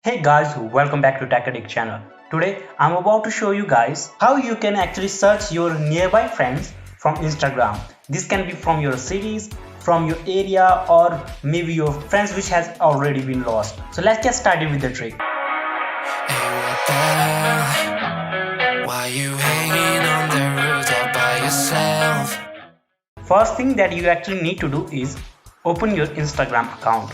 Hey guys, welcome back to Tech Addict channel. Today I'm about to show you guys how you can actually search your nearby friends from Instagram. This can be from your cities, from your area, or maybe your friends which has already been lost. So let's get started with the trick. Hey, what the hell? Why you hanging on the rooftop by yourself? First thing that you actually need to do is open your Instagram account.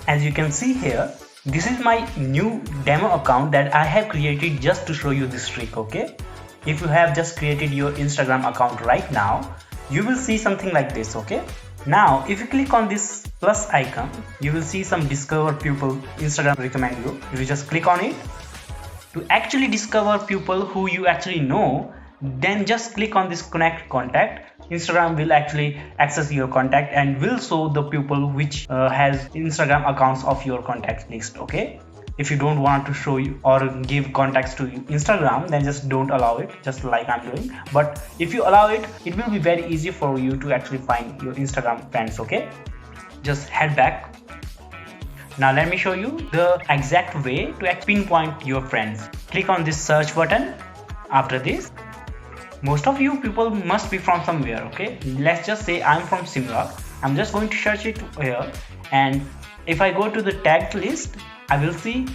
As you can see here, this is my new demo account that I have created just to show you this trick, okay? If you have just created your Instagram account right now, you will see something like this, okay? Now, if you click on this plus icon, you will see some discover people Instagram recommend you. If you just click on it, to actually discover people who you actually know, then just click on this connect contact. Instagram will actually access your contact and will show the people which has Instagram accounts of your contact list, okay? If you don't want to show you or give contacts to Instagram, then just don't allow it, just like I'm doing. But if you allow it, it will be very easy for you to actually find your Instagram friends, okay? Just head back. Now let me show you the exact way to pinpoint your friends. Click on this search button. After this, most of you people must be from somewhere, okay? Let's just say I'm from Simla. I'm just going to search it here, and if I go to the tagged list, I will see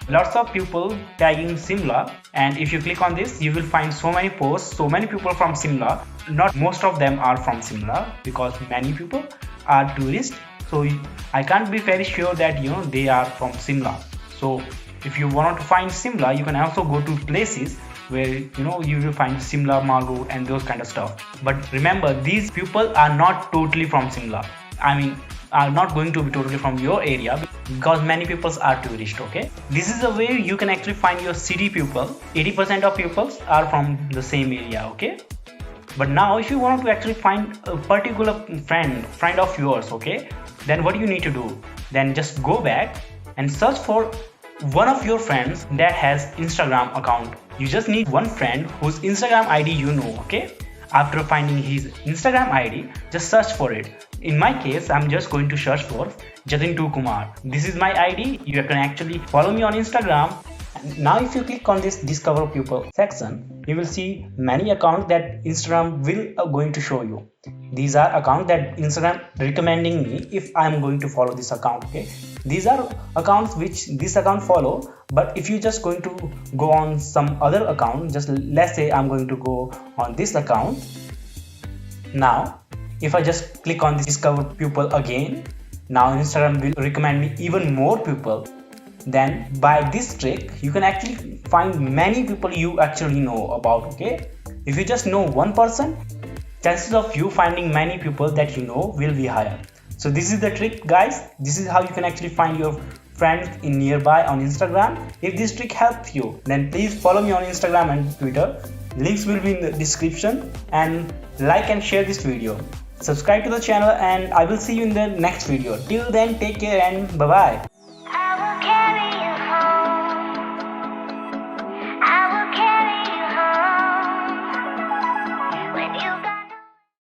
lots of people tagging Simla. And if you click on this, you will find so many posts, so many people from Simla. Not most of them are from Simla because many people are tourists, so I can't be very sure that they are from Simla. So if you want to find Simla, you can also go to places where you will find Simla Mall Road and those kind of stuff. But remember, these people are not totally from Simla. I mean, are not going to be totally from your area because many people are tourists, okay? This is a way you can actually find your city people. 80% of pupils are from the same area, okay? But now if you want to actually find a particular friend of yours, okay, then what you need to do, then just go back and search for one of your friends that has Instagram account. You just need one friend whose Instagram ID you know, okay? After finding his Instagram ID, just search for it. In my case, I'm just going to search for Jatin2 Kumar. This is my ID. You can actually follow me on Instagram. Now if you click on this discover people section, you will see many accounts that Instagram will going to show you. These are accounts that Instagram recommending me if I'm going to follow this account, okay? These are accounts which this account follow, but if you just going to go on some other account, just let's say I'm going to go on this account. Now if I just click on this discover people again, now Instagram will recommend me even more people. Then by this trick you can actually find many people you actually know about, okay? If you just know one person, chances of you finding many people that you know will be higher. So this is the trick, guys. This is how you can actually find your friends in nearby on Instagram. If this trick helps you, then please follow me on Instagram and Twitter. Links will be in the description, and like and share this video. Subscribe to the channel, and I will see you in the next video. Till then, take care and bye bye.